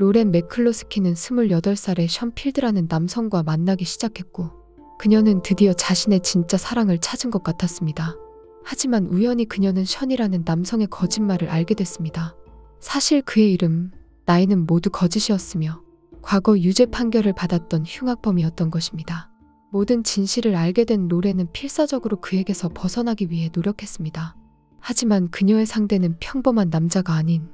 로렌 맥클로스키는 28살의 션 필드라는 남성과 만나기 시작했고 그녀는 드디어 자신의 진짜 사랑을 찾은 것 같았습니다. 하지만 우연히 그녀는 션이라는 남성의 거짓말을 알게 됐습니다. 사실 그의 이름, 나이는 모두 거짓이었으며 과거 유죄 판결을 받았던 흉악범이었던 것입니다. 모든 진실을 알게 된 로렌은 필사적으로 그에게서 벗어나기 위해 노력했습니다. 하지만 그녀의 상대는 평범한 남자가 아닌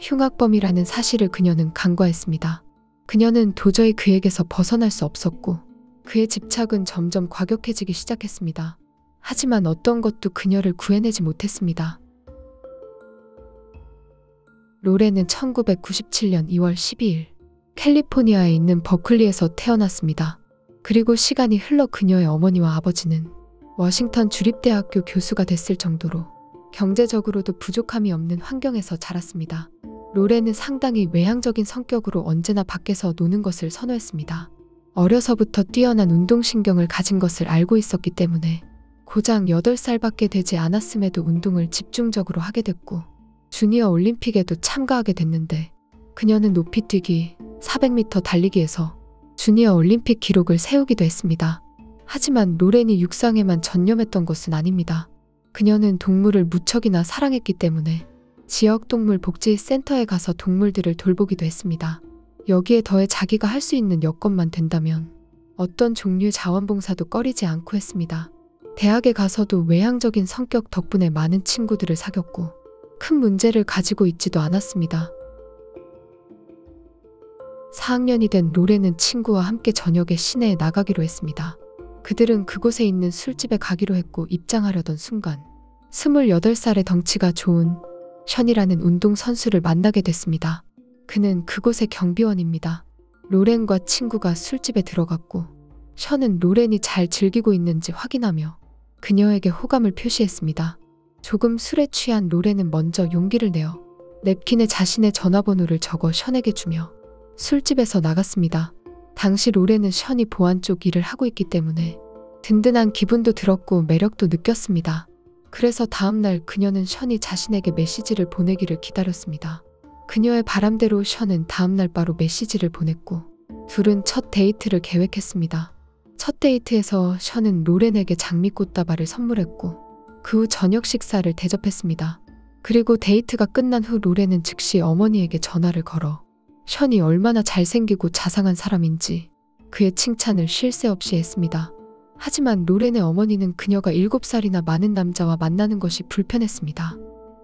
흉악범이라는 사실을 그녀는 간과했습니다. 그녀는 도저히 그에게서 벗어날 수 없었고 그의 집착은 점점 과격해지기 시작했습니다. 하지만 어떤 것도 그녀를 구해내지 못했습니다. 로렌은 1997년 2월 12일 캘리포니아에 있는 버클리에서 태어났습니다. 그리고 시간이 흘러 그녀의 어머니와 아버지는 워싱턴 주립대학교 교수가 됐을 정도로 경제적으로도 부족함이 없는 환경에서 자랐습니다. 로렌은 상당히 외향적인 성격으로 언제나 밖에서 노는 것을 선호했습니다. 어려서부터 뛰어난 운동신경을 가진 것을 알고 있었기 때문에 고작 8살밖에 되지 않았음에도 운동을 집중적으로 하게 됐고 주니어 올림픽에도 참가하게 됐는데 그녀는 높이뛰기, 400m 달리기에서 주니어 올림픽 기록을 세우기도 했습니다. 하지만 로렌이 육상에만 전념했던 것은 아닙니다. 그녀는 동물을 무척이나 사랑했기 때문에 지역 동물 복지 센터에 가서 동물들을 돌보기도 했습니다. 여기에 더해 자기가 할 수 있는 여건만 된다면 어떤 종류의 자원봉사도 꺼리지 않고 했습니다. 대학에 가서도 외향적인 성격 덕분에 많은 친구들을 사귀었고 큰 문제를 가지고 있지도 않았습니다. 4학년이 된 로렌은 친구와 함께 저녁에 시내에 나가기로 했습니다. 그들은 그곳에 있는 술집에 가기로 했고 입장하려던 순간 28살의 덩치가 좋은 션이라는 운동선수를 만나게 됐습니다. 그는 그곳의 경비원입니다. 로렌과 친구가 술집에 들어갔고 션은 로렌이 잘 즐기고 있는지 확인하며 그녀에게 호감을 표시했습니다. 조금 술에 취한 로렌은 먼저 용기를 내어 냅킨에 자신의 전화번호를 적어 션에게 주며 술집에서 나갔습니다. 당시 로렌은 션이 보안 쪽 일을 하고 있기 때문에 든든한 기분도 들었고 매력도 느꼈습니다. 그래서 다음날 그녀는 션이 자신에게 메시지를 보내기를 기다렸습니다. 그녀의 바람대로 션은 다음날 바로 메시지를 보냈고 둘은 첫 데이트를 계획했습니다. 첫 데이트에서 션은 로렌에게 장미꽃다발을 선물했고 그 후 저녁 식사를 대접했습니다. 그리고 데이트가 끝난 후 로렌은 즉시 어머니에게 전화를 걸어 션이 얼마나 잘생기고 자상한 사람인지 그의 칭찬을 쉴 새 없이 했습니다. 하지만 로렌의 어머니는 그녀가 7살이나 많은 남자와 만나는 것이 불편했습니다.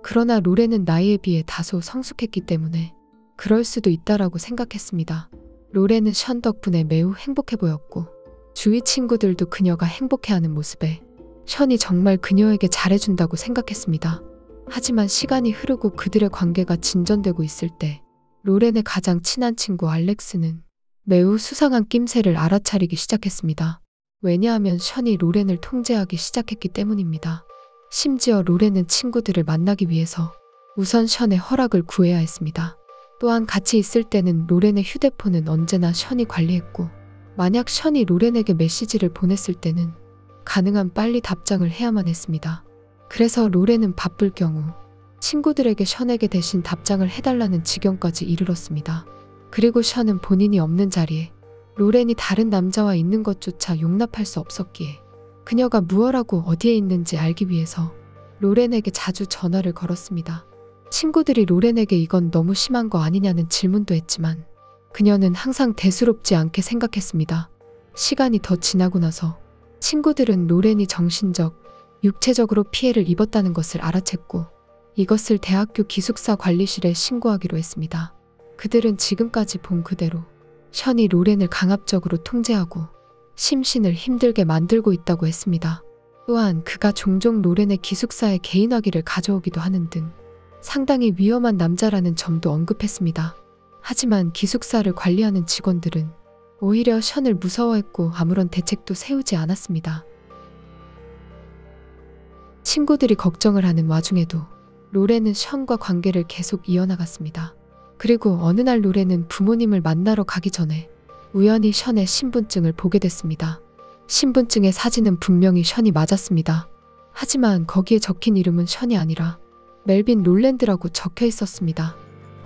그러나 로렌은 나이에 비해 다소 성숙했기 때문에 그럴 수도 있다라고 생각했습니다. 로렌은 션 덕분에 매우 행복해 보였고 주위 친구들도 그녀가 행복해하는 모습에 션이 정말 그녀에게 잘해준다고 생각했습니다. 하지만 시간이 흐르고 그들의 관계가 진전되고 있을 때 로렌의 가장 친한 친구 알렉스는 매우 수상한 낌새를 알아차리기 시작했습니다. 왜냐하면 션이 로렌을 통제하기 시작했기 때문입니다. 심지어 로렌은 친구들을 만나기 위해서 우선 션의 허락을 구해야 했습니다. 또한 같이 있을 때는 로렌의 휴대폰은 언제나 션이 관리했고 만약 션이 로렌에게 메시지를 보냈을 때는 가능한 빨리 답장을 해야만 했습니다. 그래서 로렌은 바쁠 경우 친구들에게 션에게 대신 답장을 해달라는 지경까지 이르렀습니다. 그리고 션은 본인이 없는 자리에 로렌이 다른 남자와 있는 것조차 용납할 수 없었기에 그녀가 무엇하고 어디에 있는지 알기 위해서 로렌에게 자주 전화를 걸었습니다. 친구들이 로렌에게 이건 너무 심한 거 아니냐는 질문도 했지만 그녀는 항상 대수롭지 않게 생각했습니다. 시간이 더 지나고 나서 친구들은 로렌이 정신적, 육체적으로 피해를 입었다는 것을 알아챘고 이것을 대학교 기숙사 관리실에 신고하기로 했습니다. 그들은 지금까지 본 그대로 션이 로렌을 강압적으로 통제하고 심신을 힘들게 만들고 있다고 했습니다. 또한 그가 종종 로렌의 기숙사에 개인화기를 가져오기도 하는 등 상당히 위험한 남자라는 점도 언급했습니다. 하지만 기숙사를 관리하는 직원들은 오히려 션을 무서워했고 아무런 대책도 세우지 않았습니다. 친구들이 걱정을 하는 와중에도 로렌은 션과 관계를 계속 이어나갔습니다. 그리고 어느 날 로렌은 부모님을 만나러 가기 전에 우연히 션의 신분증을 보게 됐습니다. 신분증의 사진은 분명히 션이 맞았습니다. 하지만 거기에 적힌 이름은 션이 아니라 멜빈 롤랜드라고 적혀 있었습니다.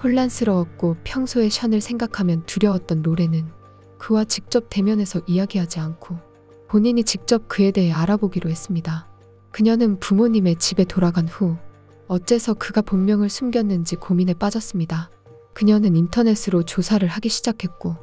혼란스러웠고 평소에 션을 생각하면 두려웠던 로렌은 그와 직접 대면해서 이야기하지 않고 본인이 직접 그에 대해 알아보기로 했습니다. 그녀는 부모님의 집에 돌아간 후 어째서 그가 본명을 숨겼는지 고민에 빠졌습니다. 그녀는 인터넷으로 조사를 하기 시작했고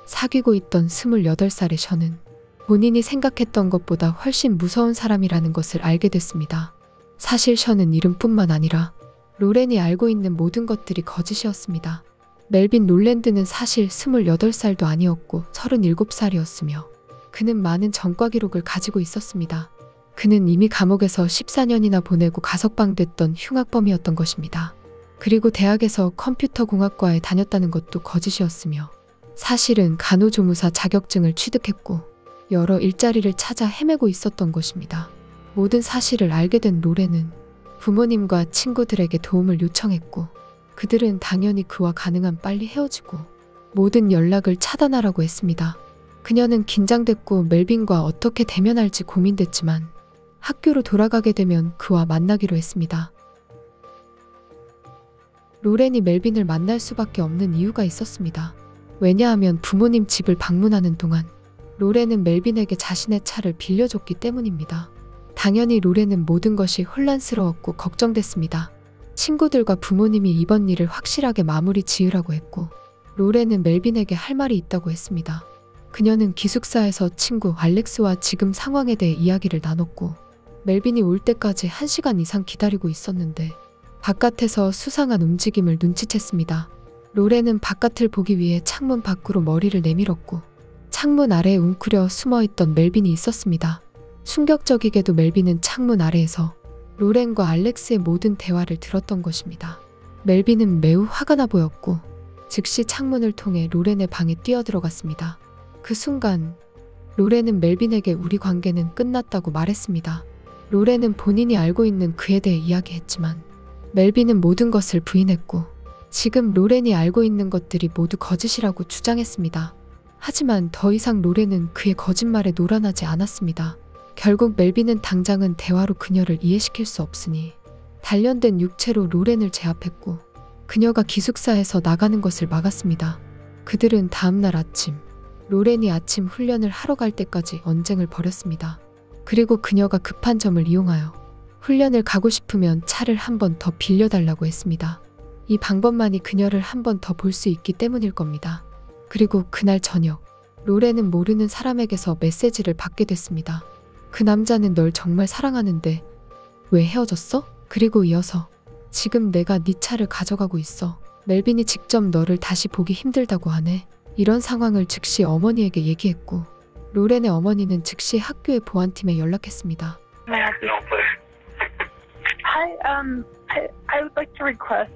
사귀고 있던 28살의 션은 본인이 생각했던 것보다 훨씬 무서운 사람이라는 것을 알게 됐습니다. 사실 션은 이름뿐만 아니라 로렌이 알고 있는 모든 것들이 거짓이었습니다. 멜빈 롤랜드는 사실 28살도 아니었고 37살이었으며 그는 많은 전과 기록을 가지고 있었습니다. 그는 이미 감옥에서 14년이나 보내고 가석방됐던 흉악범이었던 것입니다. 그리고 대학에서 컴퓨터 공학과에 다녔다는 것도 거짓이었으며 사실은 간호조무사 자격증을 취득했고 여러 일자리를 찾아 헤매고 있었던 것입니다. 모든 사실을 알게 된 로렌은 부모님과 친구들에게 도움을 요청했고 그들은 당연히 그와 가능한 빨리 헤어지고 모든 연락을 차단하라고 했습니다. 그녀는 긴장됐고 멜빈과 어떻게 대면할지 고민됐지만 학교로 돌아가게 되면 그와 만나기로 했습니다. 로렌이 멜빈을 만날 수밖에 없는 이유가 있었습니다. 왜냐하면 부모님 집을 방문하는 동안 로렌은 멜빈에게 자신의 차를 빌려줬기 때문입니다. 당연히 로렌은 모든 것이 혼란스러웠고 걱정됐습니다. 친구들과 부모님이 이번 일을 확실하게 마무리 지으라고 했고 로렌은 멜빈에게 할 말이 있다고 했습니다. 그녀는 기숙사에서 친구 알렉스와 지금 상황에 대해 이야기를 나눴고 멜빈이 올 때까지 1시간 이상 기다리고 있었는데 바깥에서 수상한 움직임을 눈치챘습니다. 로렌은 바깥을 보기 위해 창문 밖으로 머리를 내밀었고 창문 아래에 웅크려 숨어있던 멜빈이 있었습니다. 충격적이게도 멜빈은 창문 아래에서 로렌과 알렉스의 모든 대화를 들었던 것입니다. 멜빈은 매우 화가 나 보였고 즉시 창문을 통해 로렌의 방에 뛰어들어갔습니다. 그 순간 로렌은 멜빈에게 우리 관계는 끝났다고 말했습니다. 로렌은 본인이 알고 있는 그에 대해 이야기했지만 멜빈은 모든 것을 부인했고 지금 로렌이 알고 있는 것들이 모두 거짓이라고 주장했습니다. 하지만 더 이상 로렌은 그의 거짓말에 노란하지 않았습니다. 결국 멜빈은 당장은 대화로 그녀를 이해시킬 수 없으니 단련된 육체로 로렌을 제압했고 그녀가 기숙사에서 나가는 것을 막았습니다. 그들은 다음날 아침 로렌이 아침 훈련을 하러 갈 때까지 언쟁을 벌였습니다. 그리고 그녀가 급한 점을 이용하여 훈련을 가고 싶으면 차를 한 번 더 빌려달라고 했습니다. 이 방법만이 그녀를 한 번 더 볼 수 있기 때문일 겁니다. 그리고 그날 저녁 로렌은 모르는 사람에게서 메시지를 받게 됐습니다. 그 남자는 널 정말 사랑하는데 왜 헤어졌어? 그리고 이어서 지금 내가 네 차를 가져가고 있어. 멜빈이 직접 너를 다시 보기 힘들다고 하네. 이런 상황을 즉시 어머니에게 얘기했고 로렌의 어머니는 즉시 학교의 보안팀에 연락했습니다. Hi, I would like to request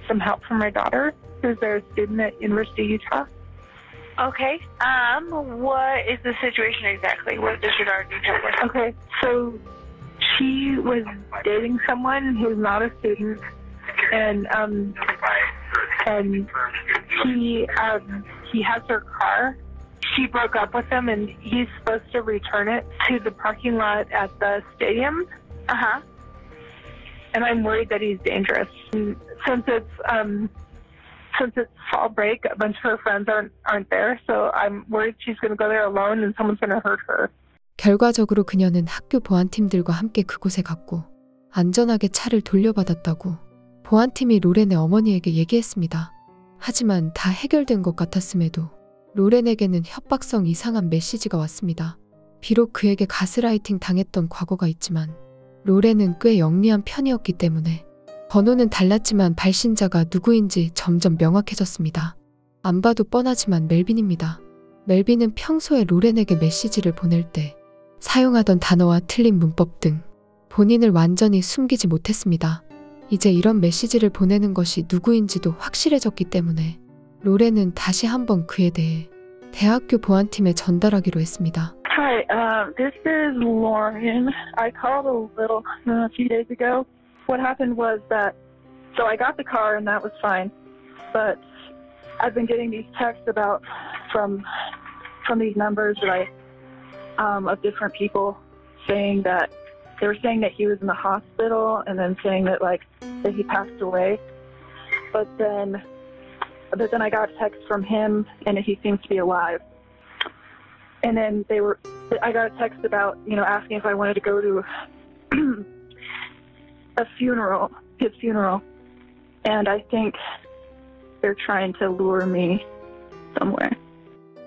some help from my daughter, who's a student at University of Utah. Okay. What is the situation exactly? What does your daughter need help with? Okay, so she was dating someone who's not a student, and he has her car. She broke up with him, and he's supposed to return it to the parking lot at the stadium. Uh-huh. And I'm worried that he's dangerous. And since it's fall break, a bunch of her friends aren't there, so I'm worried she's going to go there alone and someone's going to hurt her. 결과적으로 그녀는 학교 보안팀들과 함께 그곳에 갔고 안전하게 차를 돌려받았다고 보안팀이 로렌의 어머니에게 얘기했습니다. 하지만 다 해결된 것 같았음에도 로렌에게는 협박성 이상한 메시지가 왔습니다. 비록 그에게 가스라이팅 당했던 과거가 있지만 로렌은 꽤 영리한 편이었기 때문에 번호는 달랐지만 발신자가 누구인지 점점 명확해졌습니다. 안 봐도 뻔하지만 멜빈입니다. 멜빈은 평소에 로렌에게 메시지를 보낼 때 사용하던 단어와 틀린 문법 등 본인을 완전히 숨기지 못했습니다. 이제 이런 메시지를 보내는 것이 누구인지도 확실해졌기 때문에 로렌은 다시 한번 그에 대해 대학교 보안팀에 전달하기로 했습니다. Hi, this is Lauren. I called a few days ago. What happened was that, so I got the car and that was fine, but I've been getting these texts from these numbers that of different people saying that they were saying that he was in the hospital and then saying that he passed away. but then I got a text from him, and he seems to be alive. And then I got a text about, asking if I wanted to go to his funeral, and I think they're trying to lure me somewhere.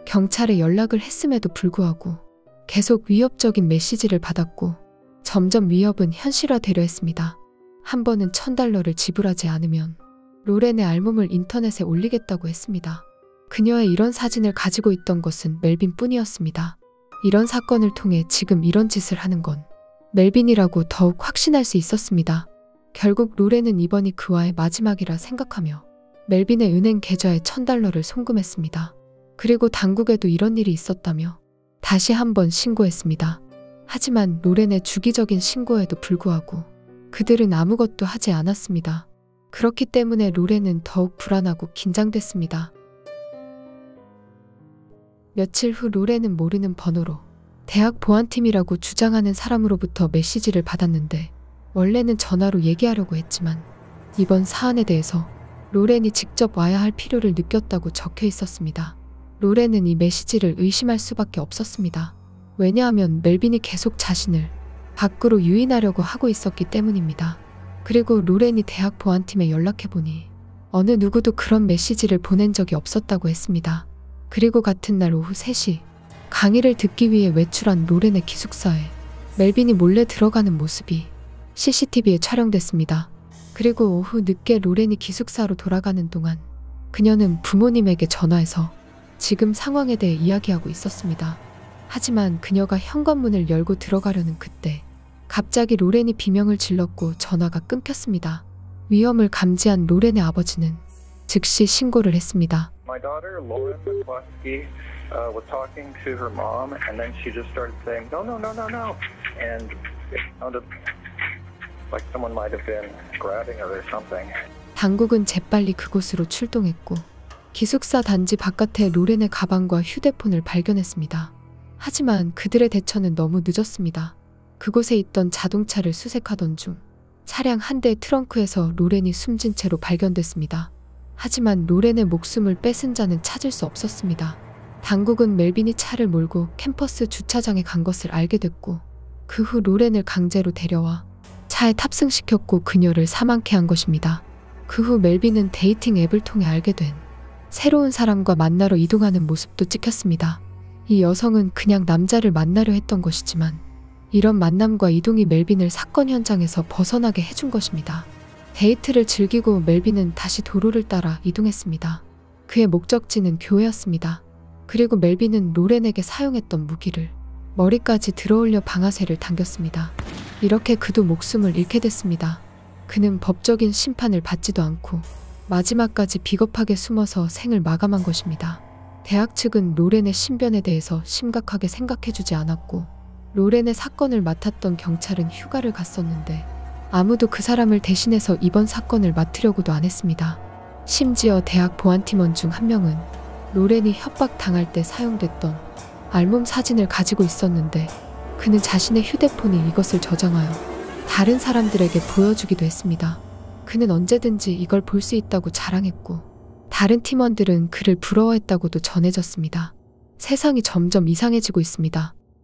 경찰에 연락을 했음에도 불구하고 계속 위협적인 메시지를 받았고 점점 위협은 현실화되려 했습니다. 한 번은 $1,000를 지불하지 않으면 로렌의 알몸을 인터넷에 올리겠다고 했습니다. 그녀의 이런 사진을 가지고 있던 것은 멜빈 뿐이었습니다. 이런 사건을 통해 지금 이런 짓을 하는 건 멜빈이라고 더욱 확신할 수 있었습니다. 결국 로렌은 이번이 그와의 마지막이라 생각하며 멜빈의 은행 계좌에 $1,000를 송금했습니다. 그리고 당국에도 이런 일이 있었다며 다시 한번 신고했습니다. 하지만 로렌의 주기적인 신고에도 불구하고 그들은 아무것도 하지 않았습니다. 그렇기 때문에 로렌은 더욱 불안하고 긴장됐습니다. 며칠 후 로렌은 모르는 번호로 대학 보안팀이라고 주장하는 사람으로부터 메시지를 받았는데 원래는 전화로 얘기하려고 했지만 이번 사안에 대해서 로렌이 직접 와야 할 필요를 느꼈다고 적혀 있었습니다. 로렌은 이 메시지를 의심할 수밖에 없었습니다. 왜냐하면 멜빈이 계속 자신을 밖으로 유인하려고 하고 있었기 때문입니다. 그리고 로렌이 대학 보안팀에 연락해보니 어느 누구도 그런 메시지를 보낸 적이 없었다고 했습니다. 그리고 같은 날 오후 3시 강의를 듣기 위해 외출한 로렌의 기숙사에 멜빈이 몰래 들어가는 모습이 CCTV에 촬영됐습니다. 그리고 오후 늦게 로렌이 기숙사로 돌아가는 동안 그녀는 부모님에게 전화해서 지금 상황에 대해 이야기하고 있었습니다. 하지만 그녀가 현관문을 열고 들어가려는 그때 갑자기 로렌이 비명을 질렀고 전화가 끊겼습니다. 위험을 감지한 로렌의 아버지는 즉시 신고를 했습니다. My daughter, Lauren McCluskey, was talking to her mom, and then she just started saying, no, no, no, no, no. And it sounded like someone might have been grabbing her or something. 당국은 재빨리 그곳으로 출동했고 기숙사 단지 바깥에 로렌의 가방과 휴대폰을 발견했습니다. 하지만 그들의 대처는 너무 늦었습니다. 그곳에 있던 자동차를 수색하던 중 차량 한 대의 트렁크에서 로렌이 숨진 채로 발견됐습니다. 하지만 로렌의 목숨을 뺏은 자는 찾을 수 없었습니다. 당국은 멜빈이 차를 몰고 캠퍼스 주차장에 간 것을 알게 됐고 그 후 로렌을 강제로 데려와 차에 탑승시켰고 그녀를 사망케 한 것입니다. 그 후 멜빈은 데이팅 앱을 통해 알게 된 새로운 사람과 만나러 이동하는 모습도 찍혔습니다. 이 여성은 그냥 남자를 만나려 했던 것이지만 이런 만남과 이동이 멜빈을 사건 현장에서 벗어나게 해준 것입니다. 데이트를 즐기고 멜빈은 다시 도로를 따라 이동했습니다. 그의 목적지는 교회였습니다. 그리고 멜빈은 로렌에게 사용했던 무기를 머리까지 들어올려 방아쇠를 당겼습니다. 이렇게 그도 목숨을 잃게 됐습니다. 그는 법적인 심판을 받지도 않고 마지막까지 비겁하게 숨어서 생을 마감한 것입니다. 대학 측은 로렌의 신변에 대해서 심각하게 생각해주지 않았고 로렌의 사건을 맡았던 경찰은 휴가를 갔었는데 아무도 그 사람을 대신해서 이번 사건을 맡으려고도 안 했습니다. 심지어 대학 보안팀원 중 한 명은 로렌이 협박당할 때 사용됐던 알몸 사진을 가지고 있었는데 그는 자신의 휴대폰이 이것을 저장하여 다른 사람들에게 보여주기도 했습니다. 그는 언제든지 이걸 볼 수 있다고 자랑했고 다른 팀원들은 그를 부러워했다고도 전해졌습니다. 세상이 점점 이상해지고 있습니다.